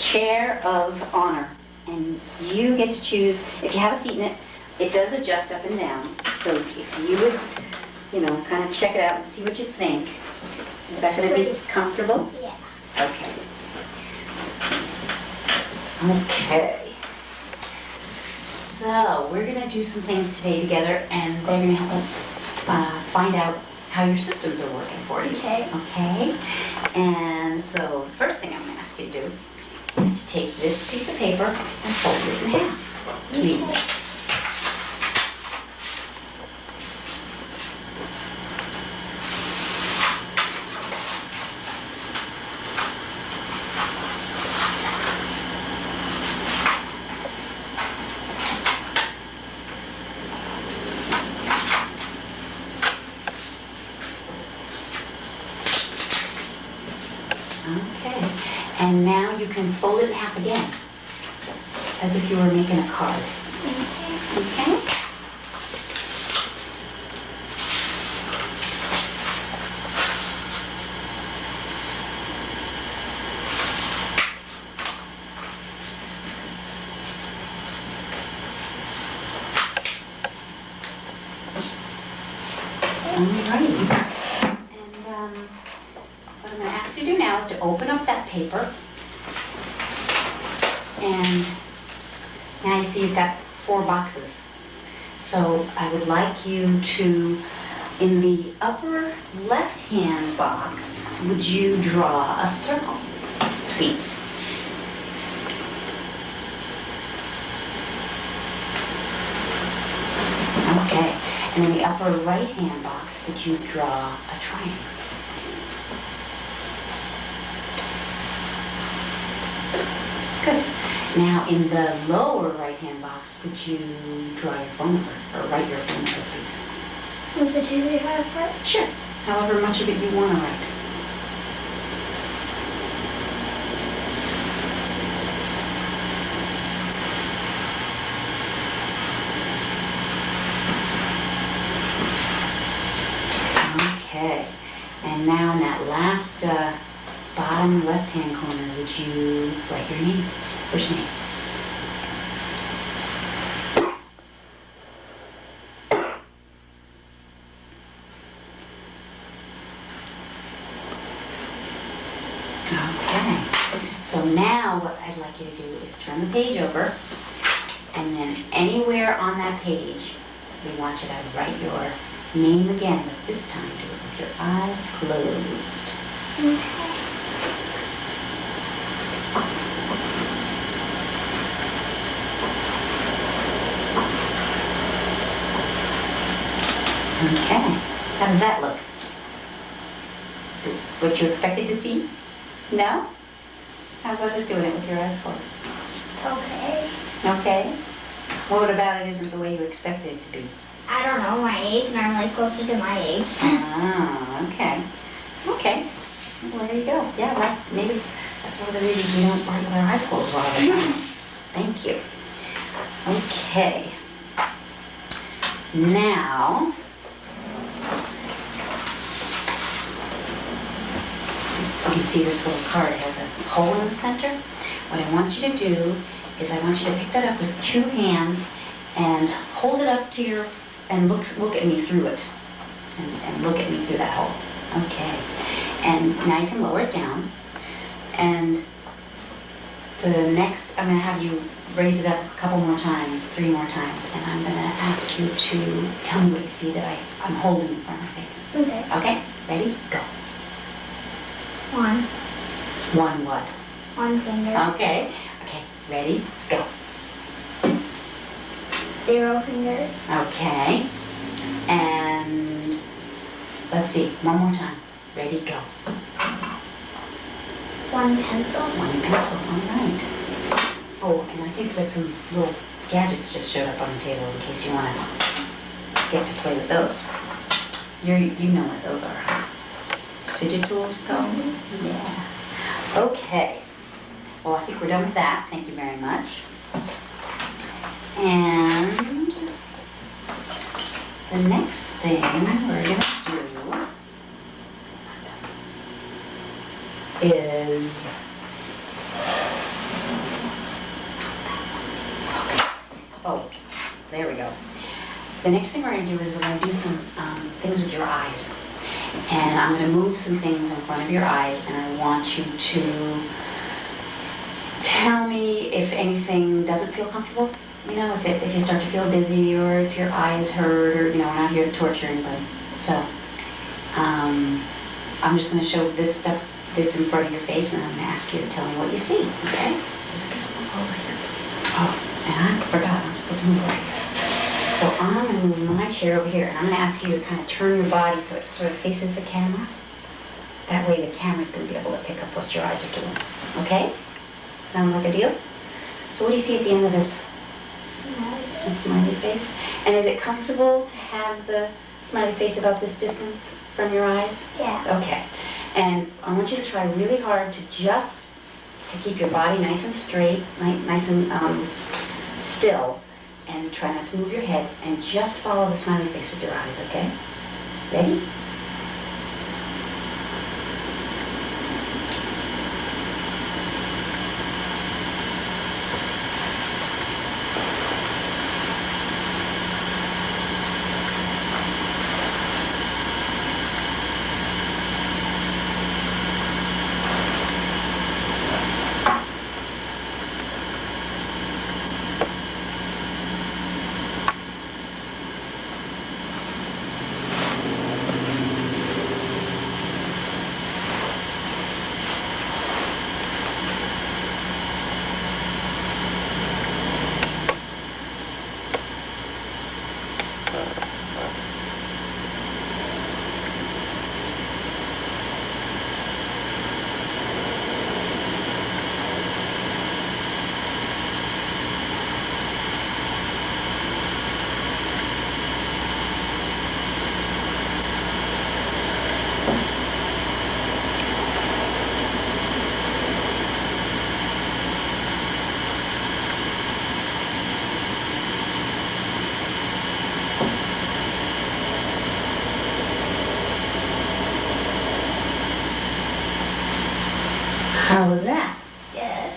chair of honor, and you get to choose, if you have a seat in it, it does adjust up and down, so if you would, you know, kind of check it out and see what you think. Is that going to be comfortable? Yeah. Okay. Okay. So, we're going to do some things today together, and they're going to help us find out how your systems are working for you. Okay. Okay? And so, the first thing I'm going to ask you to do is to take this piece of paper and fold it in half, please. Okay. Okay, and now you can fold it in half again, as if you were making a card. Okay? Alrighty. What I'm going to ask you to do now is to open up that paper, and now you see you've got 4 boxes. So I would like you to, in the upper left-hand box, would you draw a circle, please? Okay, and in the upper right-hand box, would you draw a triangle? Good. Now, in the lower right-hand box, would you draw your phone number, or write your phone number, please? With the 235 part? Sure. However much of it you want to write. Okay. And now in that last bottom left-hand corner, would you write your name, first name? Okay, so now what I'd like you to do is turn the page over, and then anywhere on that page, we want you to write your name again, but this time do it with your eyes closed. Okay. Okay, how does that look? What you expected to see? No? How was it doing it with your eyes closed? Okay. Okay. What about it isn't the way you expected it to be? I don't know my age, and I'm like closer to my age. Ah, okay. Okay. Well, there you go. Yeah, maybe that's one of the reasons we don't write with our eyes closed all the time. Thank you. Okay. Now, you can see this little card has a hole in the center. What I want you to do is I want you to pick that up with 2 hands and hold it up to your, and look at me through it. And look at me through that hole. Okay. And now you can lower it down. And the next, I'm going to have you raise it up a couple more times, 3 more times, and I'm going to ask you to tell me what you see that I'm holding in front of my face. Okay. Okay? Ready? Go. 1. 1 what? 1 finger. Okay. Okay. Ready? Go. 0 fingers. Okay. And let's see. 1 more time. Ready? Go. 1 pencil. 1 pencil. All right. Oh, and I think that some little gadgets just showed up on the table in case you want to get to play with those. You know what those are, huh? Fidget tools, go? Mm-hmm. Yeah. Okay. Well, I think we're done with that. Thank you very much. And the next thing we're going to do is Oh, there we go. The next thing we're going to do is we're going to do some things with your eyes. And I'm going to move some things in front of your eyes, and I want you to tell me if anything doesn't feel comfortable. You know, if you start to feel dizzy, or if your eyes hurt, or, you know, we're not here to torture anybody. So, I'm just going to show this in front of your face, and I'm going to ask you to tell me what you see, okay? Over here, please. Oh, and I forgot, I'm supposed to move over here. So I'm going to move my chair over here, and I'm going to ask you to kind of turn your body so it sort of faces the camera. That way the camera's going to be able to pick up what your eyes are doing. Okay? Sound like a deal? So what do you see at the end of this? Smiley. A smiley face. And is it comfortable to have the smiley face about this distance from your eyes? Yeah. Okay. And I want you to try really hard to keep your body nice and straight, nice and still. And try not to move your head, and just follow the smiley face with your eyes, okay? Ready? How was that? Good.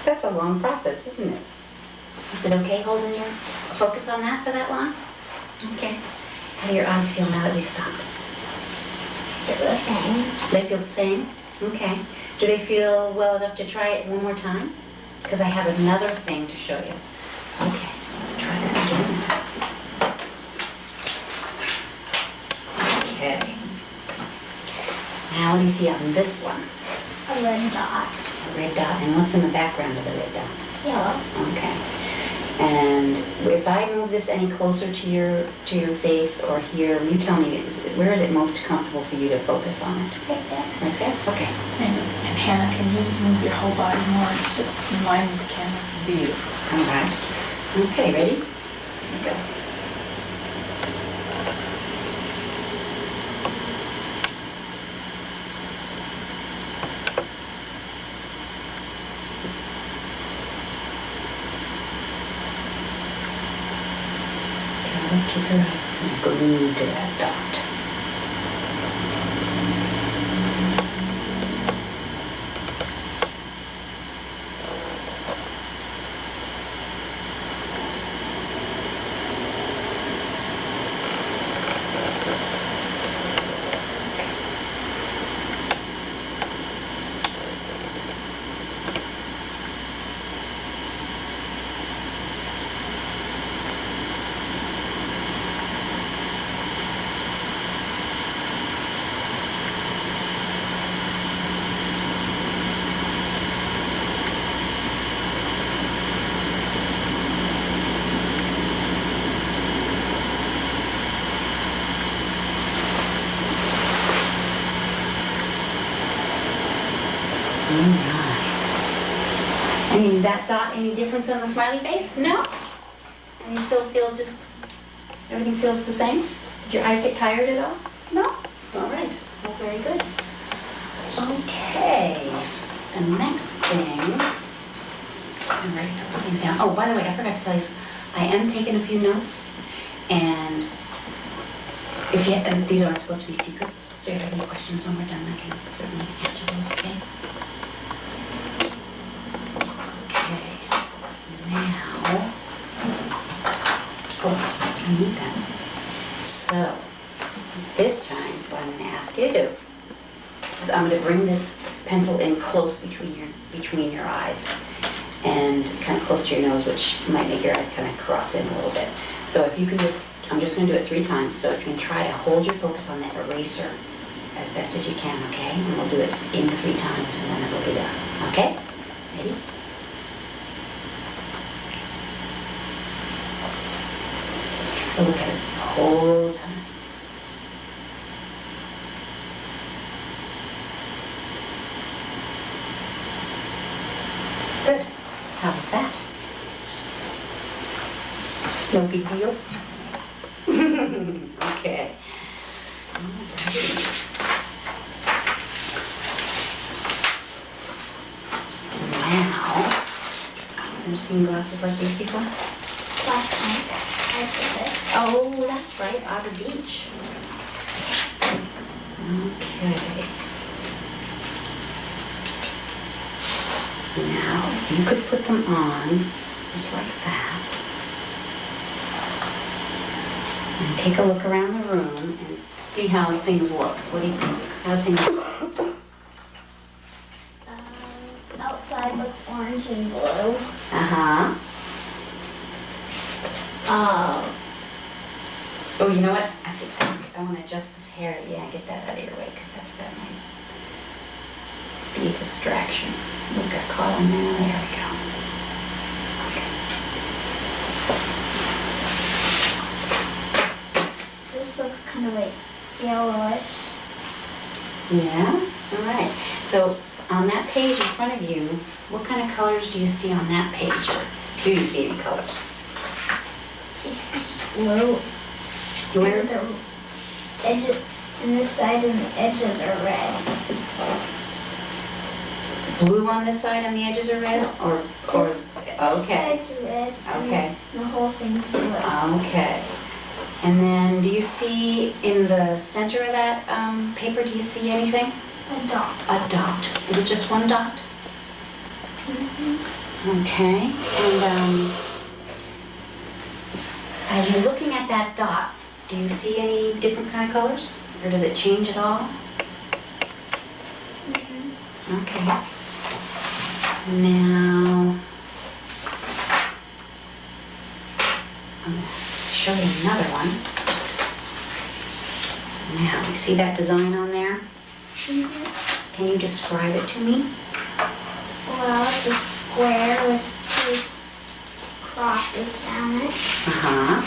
That's a long process, isn't it? Is it okay holding your focus on that for that long? Okay. How do your eyes feel now that we stopped? Just the same. Do they feel the same? Okay. Do they feel well enough to try it one more time? Because I have another thing to show you. Okay, let's try that again. Okay. Now what do you see on this one? A red dot. A red dot. And what's in the background of the red dot? Yellow. Okay. And if I move this any closer to your face or here, you tell me, where is it most comfortable for you to focus on it? Right there. Right there? Okay. And Hannah, can you move your whole body more so in line with the camera? Beautiful. All right. Okay, ready? Here we go. Keep your eyes kind of glued to that dot. All right. And that dot any different than the smiley face? No? And you still feel just, everything feels the same? Did your eyes get tired at all? No? All right. Well, very good. Okay. The next thing, I'm writing a couple things down. Oh, by the way, I forgot to tell you, I am taking a few notes, and if you, and these aren't supposed to be secrets, so if you have any questions when we're done, I can certainly answer those, okay? Okay, now, you need them. So, this time, what I'm going to ask you to do is I'm going to bring this pencil in close between your eyes and kind of close to your nose, which might make your eyes kind of cross in a little bit. So if you can I'm just going to do it 3 times, so if you can try to hold your focus on that eraser as best as you can, okay? And we'll do it in 3 times and then it'll be done, okay? Ready? Look at it the whole time. Good. How was that? No big deal? Okay. Alrighty. Now, I've seen glasses like these before. Last time I did this. Oh, that's right, Otter Beach. Okay. Now, you could put them on just like that. And take a look around the room and see how things look. What do you think? How do things look? Outside looks orange and blue. Uh-huh. Oh, you know what? Actually, I think I want to adjust this hair. Yeah, get that out of your way, because that might be a distraction. We got caught on there. There we go. Okay. This looks kind of like yellowish. Yeah? All right. So on that page in front of you, what kind of colors do you see on that page? Or do you see any colors? It's blue. Where? And the edges, and this side and the edges are red. Blue on this side and the edges are red? Or This okay. side's red. Okay. And the whole thing's blue. Okay. And then do you see in the center of that paper, do you see anything? A dot. A dot. Is it just one dot? Mm-hmm. Okay. And as you're looking at that dot, do you see any different kind of colors? Or does it change at all? Mm-hmm. Okay. Now, I'm going to show you another one. Now, you see that design on there? Mm-hmm. Can you describe it to me? Well, it's a square with 3 crosses down it. Uh-huh.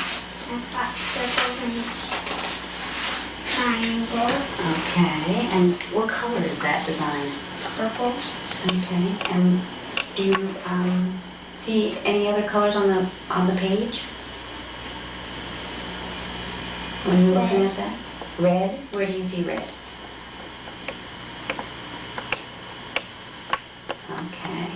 It's got circles in each triangle. Okay, and what color is that design? Purple. Okay, and do you see any other colors on the page? When you're looking Red. at that? Red? Where do you see red? Okay.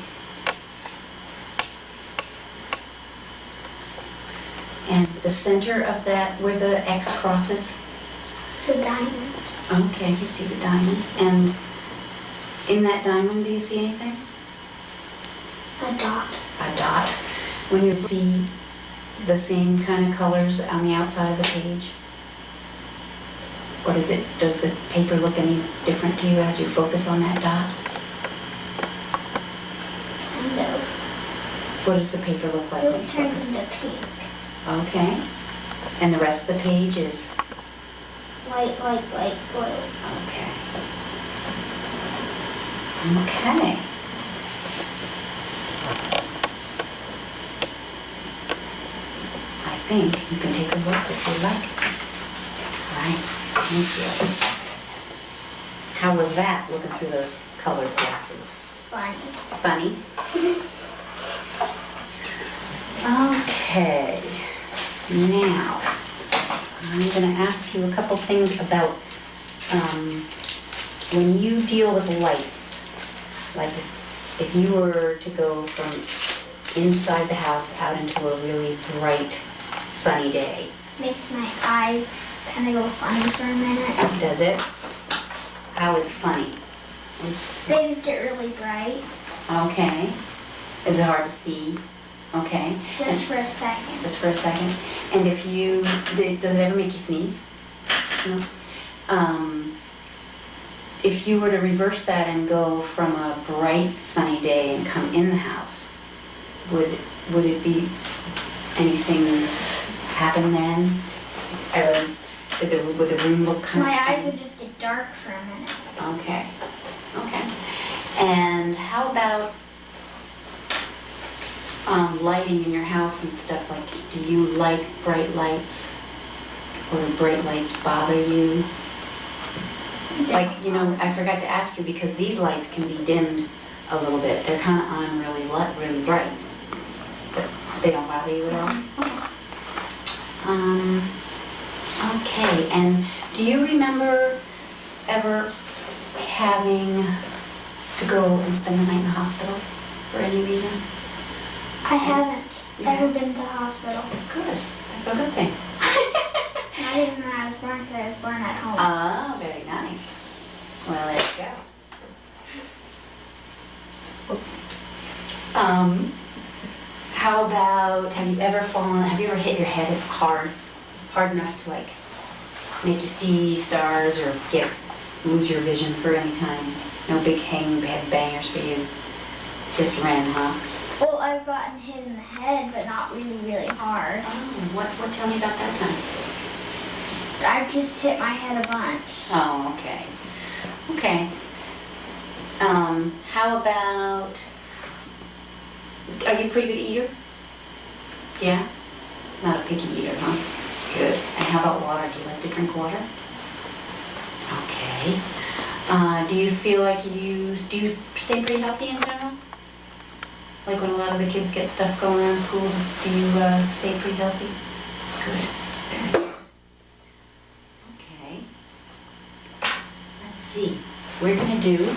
And the center of that, where the X crosses? It's a diamond. Okay, you see the diamond. And in that diamond, do you see anything? A dot. A dot. When you see the same kind of colors on the outside of the page? Or does the paper look any different to you as you focus on that dot? Kind of. What does the paper look like when you This turns focus? into pink. Okay. And the rest of the page is? Light blue. Okay. Okay. I think you can take a look if you like. All right. Thank you. How was that, looking through those colored glasses? Funny. Funny? Okay. Now, I'm going to ask you a couple things about when you deal with lights. Like if you were to go from inside the house out into a really bright, sunny day. Makes my eyes kind of go funny for a minute. Does it? How is funny? They just get really bright. Okay. Is it hard to see? Okay? Just for a second. Just for a second. And if you, does it ever make you sneeze? No? If you were to reverse that and go from a bright sunny day and come in the house, would it be anything happen then? Or would the room look kind of My eyes funny? would just get dark for a minute. Okay, okay. And how about lighting in your house and stuff? Like, do you like bright lights? Or do bright lights bother you? Like, you know, I forgot to ask you because these lights can be dimmed a little bit. They're kind of on really bright. But they don't bother you at all? Okay. Okay, and do you remember ever having to go and spend the night in the hospital for any reason? I haven't Yeah. ever been to the hospital. Good, that's a good thing. Not even when I was born, because I was born at home. Ah, very nice. Well, there you go. Oops. How about, have you ever hit your head hard enough to like make you see stars or lose your vision for any time? No big hanging head bangers for you? Just ran, huh? Well, I've gotten hit in the head, but not really, really hard. Oh, tell me about that time. I've just hit my head a bunch. Oh, okay. Okay. How about, are you a pretty good eater? Yeah? Not a picky eater, huh? Good. And how about water? Do you like to drink water? Okay. Do you feel like do you stay pretty healthy in general? Like when a lot of the kids get stuff going around school, do you stay pretty healthy? Good. Very good. Okay. Let's see. We're gonna do,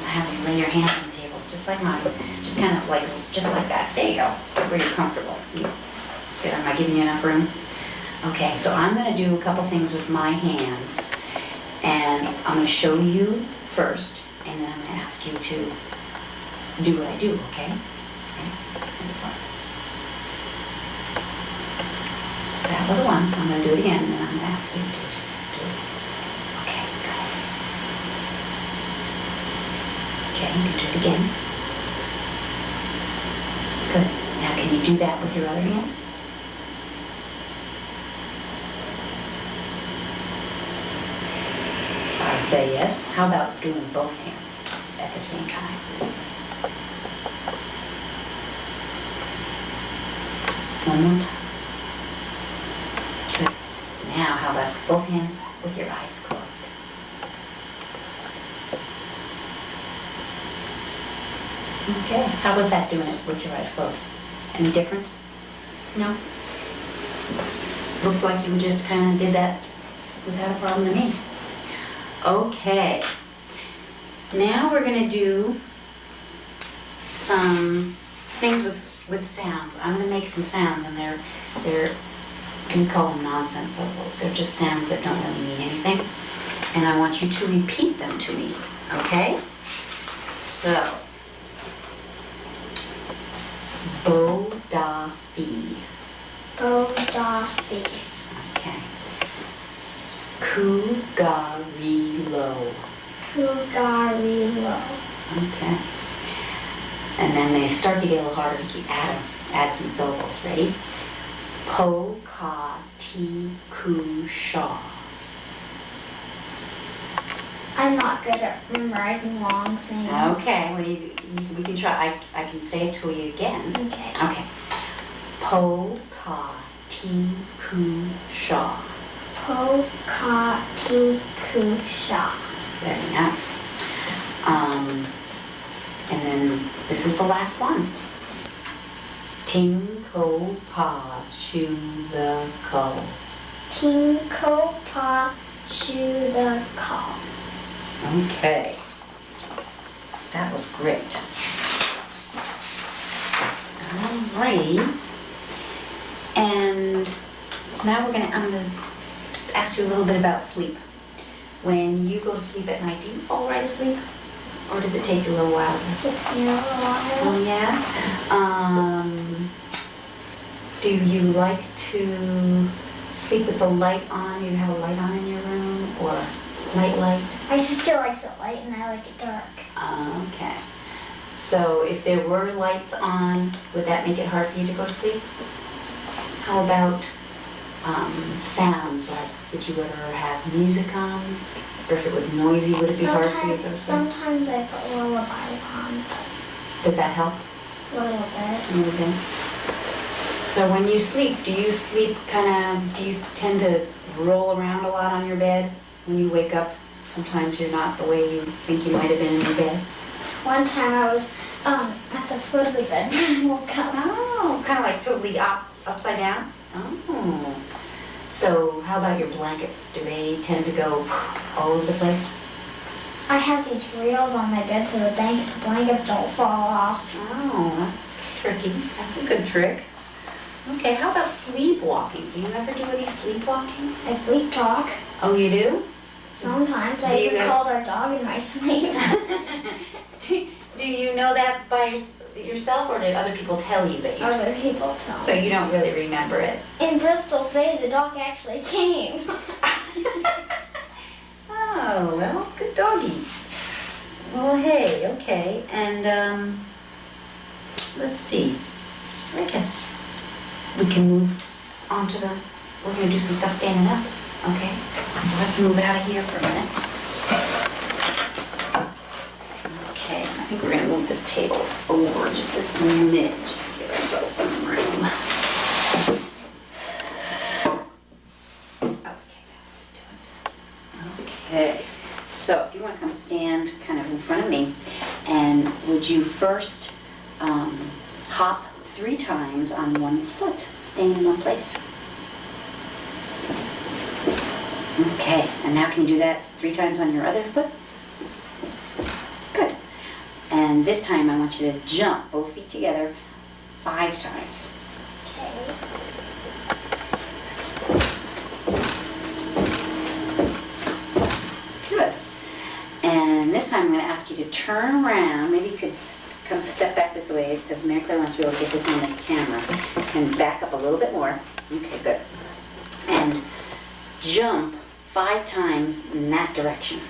have you lay your hands on the table, just like mine. Just kind of like, just like that. There you go, where you're comfortable. Good, am I giving you enough room? Okay, so I'm gonna do a couple things with my hands. And I'm gonna show you first, and then I'm gonna ask you to do what I do, okay? That was once, I'm gonna do it again, and then I'm gonna ask you to do it. Okay, good. Okay, you can do it again. Good. Now can you do that with your other hand? I'd say yes. How about doing both hands at the same time? One more time. Good. Now, how about both hands with your eyes closed? Okay. How was that doing it with your eyes closed? Any different? No? Looked like you just kind of did that without a problem to me. Okay. Now we're going to do some things with sounds. I'm going to make some sounds, and we call them nonsense syllables. They're just sounds that don't really mean anything. And I want you to repeat them to me, okay? So, bo-da-fi. Bo-da-fi. Okay. Cougarilo. Cougarilo. Okay. And then they start to get a little harder as we add some syllables. Ready? Po-ka-ti-ku-shaw. I'm not good at memorizing long things. Okay, well, we can try. I can say it to you again. Okay. Okay. Po-ka-ti-ku-shaw. Po-ka-ti-ku-shaw. Very nice. And then this is the last one. Ting-ko pa shu the ko. Ting-ko pa shu the ko. Okay. That was great. Alrighty. And now I'm gonna ask you a little bit about sleep. When you go to sleep at night, do you fall right asleep? Or does it take you a little while? It takes me a little while. Oh, yeah? Do you like to sleep with the light on? Do you have a light on in your room or light? My sister likes it light and I like it dark. Okay. So if there were lights on, would that make it hard for you to go to sleep? How about sounds? Like, would you ever have music on? Or if it was noisy, would it be hard for you to go to sleep? Sometimes I put a lullaby on. Does that help A little bit. a little bit? So when you sleep, do you tend to roll around a lot on your bed when you wake up? Sometimes you're not the way you think you might have been in your bed. One time I was at the foot of the bed and I woke up. Oh, kind of like totally upside down? Oh. So how about your blankets? Do they tend to go all over the place? I have these reels on my bed so the blankets don't fall off. Oh, that's tricky. That's a good trick. Okay, how about sleepwalking? Do you ever do any sleepwalking? I sleep talk. Oh, you do? Sometimes Do I you even go- called our dog in my sleep. Do you know that by yourself, or do other people tell you that you Other people tell So me. you don't really remember it? In Bristol Bay, the dog actually came. Oh, well, good doggy. Well, hey, okay. And, let's see. I guess we can move on to we're gonna do some stuff standing up, okay? So let's move out of here for a minute. Okay, I think we're gonna move this table over just a smidge, give ourselves some room. Okay, so if you want to come stand kind of in front of me, and would you first hop 3 times on one foot, staying in one place? Okay, and now can you do that 3 times on your other foot? Good. And this time I want you to jump both feet together 5 times. Okay. Good. And this time I'm going to ask you to turn around. Maybe you could come step back this way, because Mary Claire wants to be able to get this on the camera. And back up a little bit more. Okay, good. And jump 5 times in that direction.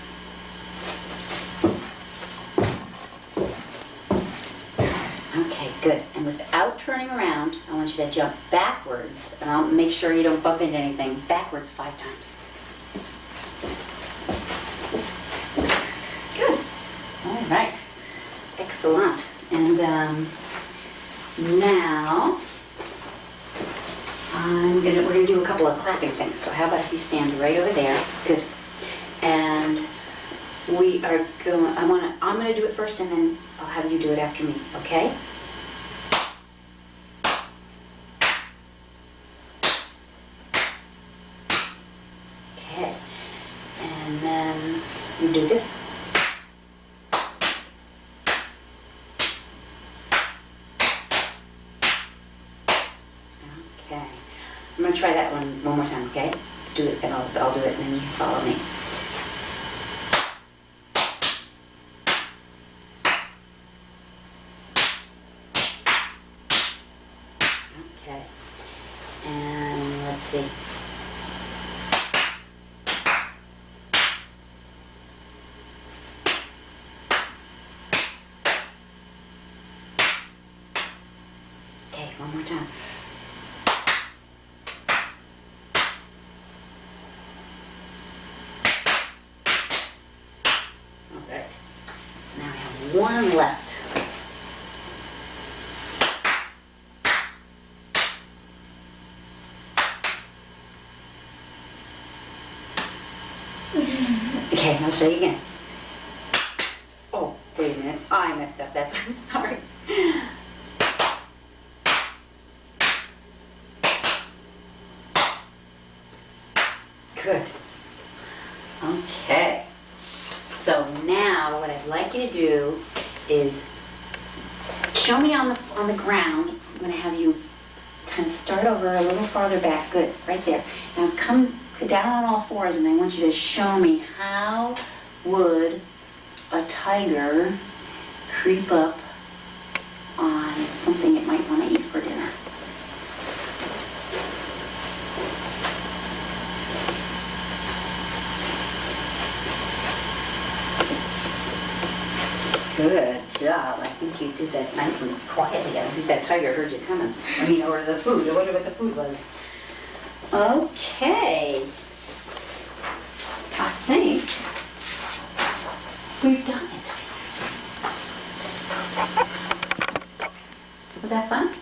Okay, good. And without turning around, I want you to jump backwards. And I'll make sure you don't bump into anything. Backwards 5 times. Good. All right. Excellent. And now we're gonna do a couple of clapping things. So how about if you stand right over there? Good. And we are going. I'm gonna do it first, and then I'll have you do it after me. Okay? Okay. And then you do this. Okay. I'm going to try that one more time, okay? Let's do it, and I'll do it, and then you follow me. Okay. And let's see. Okay, one more time. All right. Now I have one left. Okay, I'll show you again. Oh, wait a minute. I messed up that time. Sorry. Good. Okay. So now what I'd like you to do is show me on the ground. I'm going to have you kind of start over a little farther back. Good, right there. Now come down on all fours, and I want you to show me how would a tiger creep up on something it might want to eat for dinner. Good job. I think you did that nice and quietly. I don't think that tiger heard you coming. I mean, or the food. I wonder what the food was. Okay. I think we've done it. Was that fun?